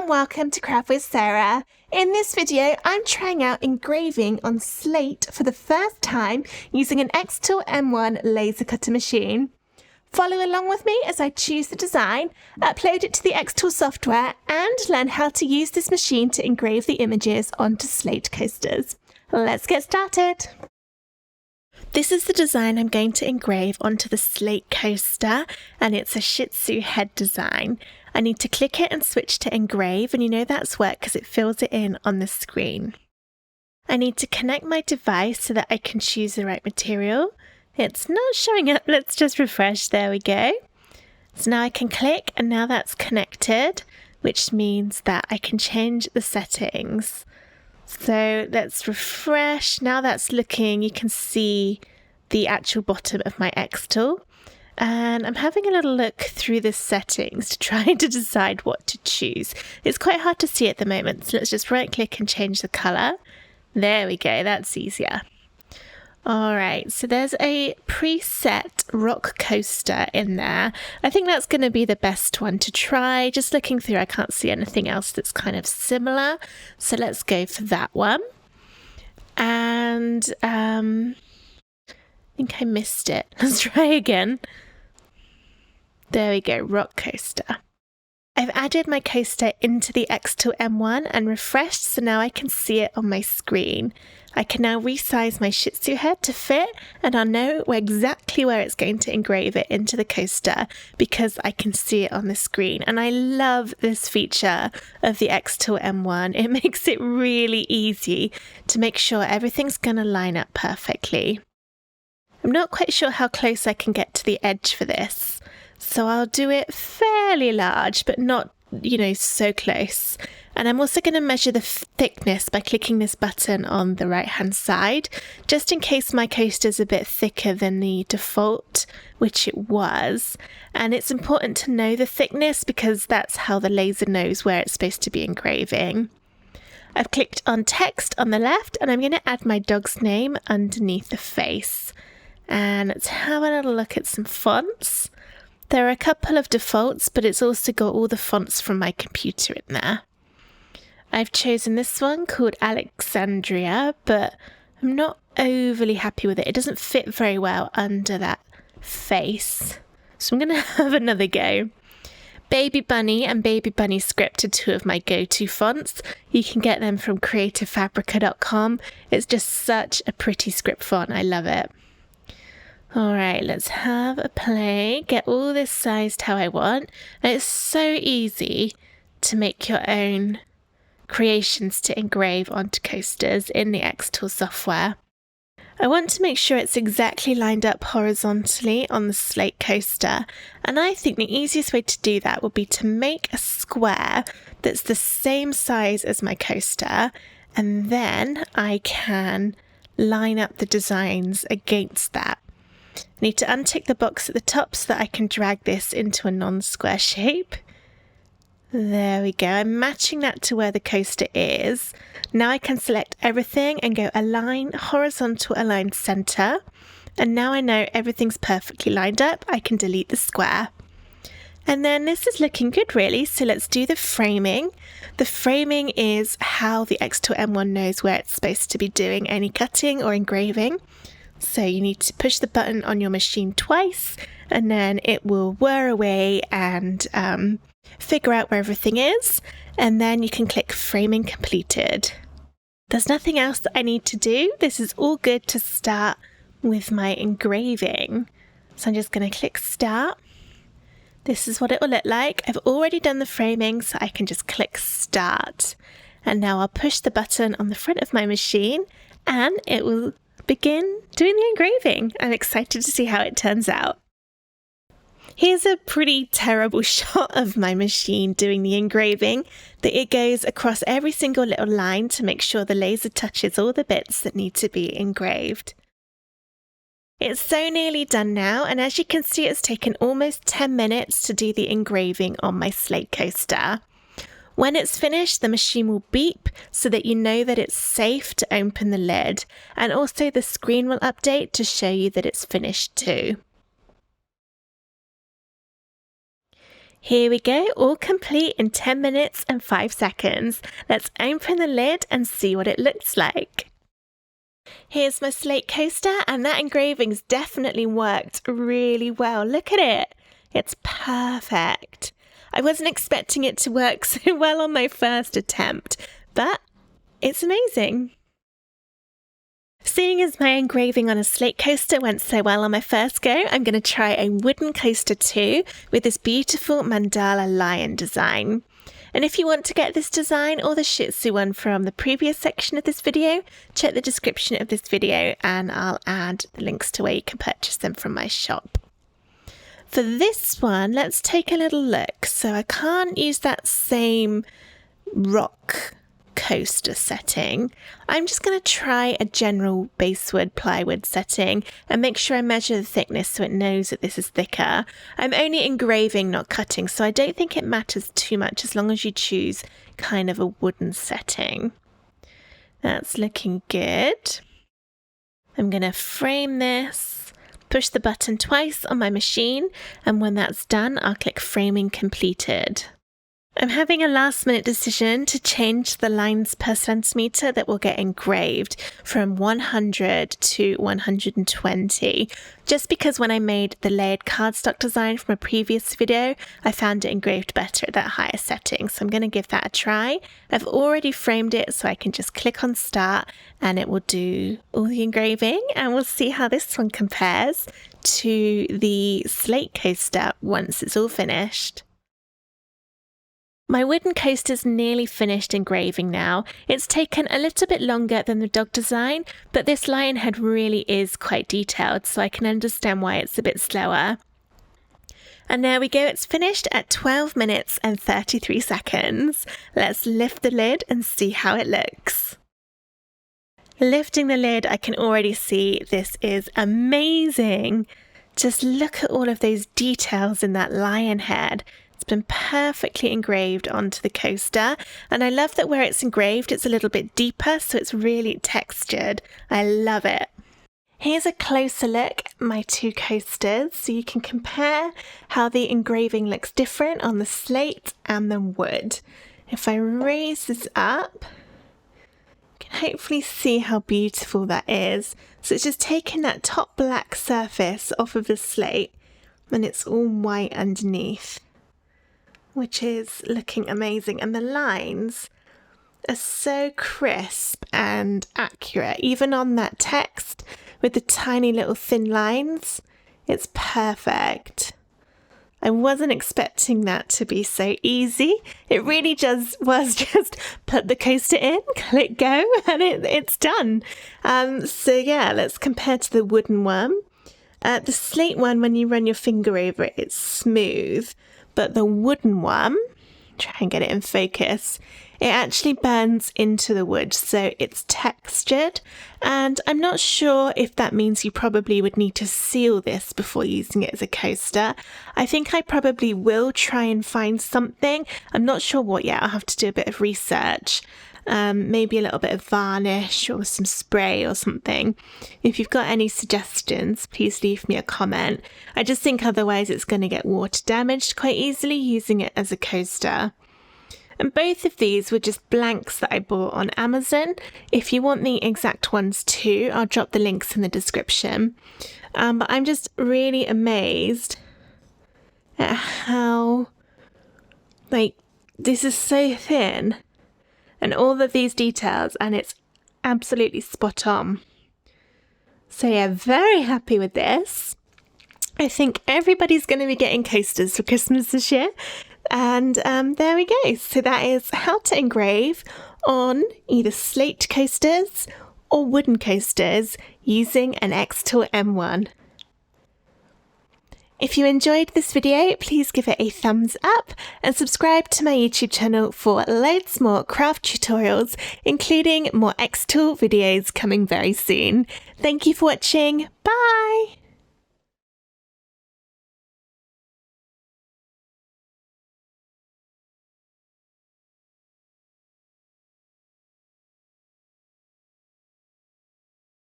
and welcome to Craft with Sarah. In this video, I'm trying out engraving on slate for the first time using an Xtool M1 laser cutter machine. Follow along with me as I choose the design, upload it to the Xtool software, and learn how to use this machine to engrave the images onto slate coasters. Let's get started. This is the design I'm going to engrave onto the slate coaster, and it's a Shih Tzu head design. I need to click it and switch to engrave, and you know that's work because it fills it in on the screen. I need to connect my device so that I can choose the right material. It's not showing up, let's just refresh, there we go. So now I can click and now that's connected, which means that I can change the settings. So let's refresh, now that's looking, you can see the actual bottom of my Xtool. And I'm having a little look through the settings to try to decide what to choose. It's quite hard to see at the moment, so let's just right click and change the colour. There we go, that's easier. Alright, so there's a preset rock coaster in there. I think that's going to be the best one to try. Just looking through, I can't see anything else that's kind of similar. So let's go for that one. And I think I missed it. Let's try again. There we go, rock coaster. I've added my coaster into the Xtool M1 and refreshed, so now I can see it on my screen. I can now resize my Shih Tzu head to fit, and I'll know exactly where it's going to engrave it into the coaster because I can see it on the screen. And I love this feature of the Xtool M1. It makes it really easy to make sure everything's going to line up perfectly. I'm not quite sure how close I can get to the edge for this, so I'll do it fairly large, but not, so close. And I'm also going to measure the thickness by clicking this button on the right hand side, just in case my coaster is a bit thicker than the default, which it was. And it's important to know the thickness because that's how the laser knows where it's supposed to be engraving. I've clicked on text on the left, and I'm going to add my dog's name underneath the face. And let's have a little look at some fonts. There are a couple of defaults, but it's also got all the fonts from my computer in there. I've chosen this one called Alexandria, but I'm not overly happy with it. It doesn't fit very well under that face. So I'm going to have another go. Baby Bunny and Baby Bunny Script are two of my go-to fonts. You can get them from creativefabrica.com. It's just such a pretty script font. I love it. Alright, let's have a play. Get all this sized how I want. And it's so easy to make your own creations to engrave onto coasters in the Xtool software. I want to make sure it's exactly lined up horizontally on the slate coaster, and I think the easiest way to do that would be to make a square that's the same size as my coaster, and then I can line up the designs against that. I need to untick the box at the top so that I can drag this into a non-square shape. There we go, I'm matching that to where the coaster is. Now I can select everything and go align, horizontal align center. And now I know everything's perfectly lined up, I can delete the square. And then this is looking good really, so let's do the framing. The framing is how the Xtool M1 knows where it's supposed to be doing any cutting or engraving. So you need to push the button on your machine twice, and then it will whir away and figure out where everything is, and then you can click framing completed. There's nothing else that I need to do. This is all good to start with my engraving. So I'm just going to click start. This is what it will look like. I've already done the framing, so I can just click start. And now I'll push the button on the front of my machine and it will begin doing the engraving. I'm excited to see how it turns out. Here's a pretty terrible shot of my machine doing the engraving, that it goes across every single little line to make sure the laser touches all the bits that need to be engraved. It's so nearly done now, and as you can see it's taken almost 10 minutes to do the engraving on my slate coaster. When it's finished, the machine will beep so that you know that it's safe to open the lid, and also the screen will update to show you that it's finished too. Here we go, all complete in 10 minutes and 5 seconds. Let's open the lid and see what it looks like. Here's my slate coaster, and that engraving's definitely worked really well. Look at it. It's perfect. I wasn't expecting it to work so well on my first attempt, but it's amazing. Seeing as my engraving on a slate coaster went so well on my first go, I'm going to try a wooden coaster too with this beautiful mandala lion design. And if you want to get this design or the Shih Tzu one from the previous section of this video, check the description of this video and I'll add the links to where you can purchase them from my shop. For this one, let's take a little look. So I can't use that same rock coaster setting. I'm just going to try a general basswood plywood setting and make sure I measure the thickness so it knows that this is thicker. I'm only engraving, not cutting, so I don't think it matters too much as long as you choose kind of a wooden setting. That's looking good. I'm going to frame this, push the button twice on my machine, and when that's done, I'll click Framing Completed. I'm having a last minute decision to change the lines per centimetre that will get engraved from 100 to 120, just because when I made the layered cardstock design from a previous video, I found it engraved better at that higher setting, so I'm going to give that a try. I've already framed it, so I can just click on start and it will do all the engraving, and we'll see how this one compares to the slate coaster once it's all finished. My wooden coaster's nearly finished engraving now. It's taken a little bit longer than the dog design, but this lion head really is quite detailed, so I can understand why it's a bit slower. And there we go, it's finished at 12 minutes and 33 seconds. Let's lift the lid and see how it looks. Lifting the lid, I can already see this is amazing. Just look at all of those details in that lion head. It's been perfectly engraved onto the coaster, and I love that where it's engraved it's a little bit deeper, so it's really textured. I love it. Here's a closer look at my two coasters so you can compare how the engraving looks different on the slate and the wood. If I raise this up, you can hopefully see how beautiful that is. So it's just taking that top black surface off of the slate and it's all white underneath, which is looking amazing, and the lines are so crisp and accurate. Even on that text with the tiny little thin lines, it's perfect. I wasn't expecting that to be so easy. It really just was just put the coaster in, click go, and it's done. So yeah, let's compare to the wooden one. The slate one, when you run your finger over it, it's smooth. But the wooden one, try and get it in focus, it actually burns into the wood, so it's textured, and I'm not sure if that means you probably would need to seal this before using it as a coaster. I think I probably will try and find something. I'm not sure what yet, I'll have to do a bit of research. Maybe a little bit of varnish or some spray or something. If you've got any suggestions, please leave me a comment. I just think otherwise it's going to get water damaged quite easily using it as a coaster. And both of these were just blanks that I bought on Amazon. If you want the exact ones too, I'll drop the links in the description. But I'm just really amazed at how, this is so thin. And all of these details, and it's absolutely spot on. So yeah, very happy with this. I think everybody's going to be getting coasters for Christmas this year. And there we go. So that is how to engrave on either slate coasters or wooden coasters using an Xtool M1. If you enjoyed this video, please give it a thumbs up and subscribe to my YouTube channel for loads more craft tutorials, including more Xtool videos coming very soon. Thank you for watching. Bye!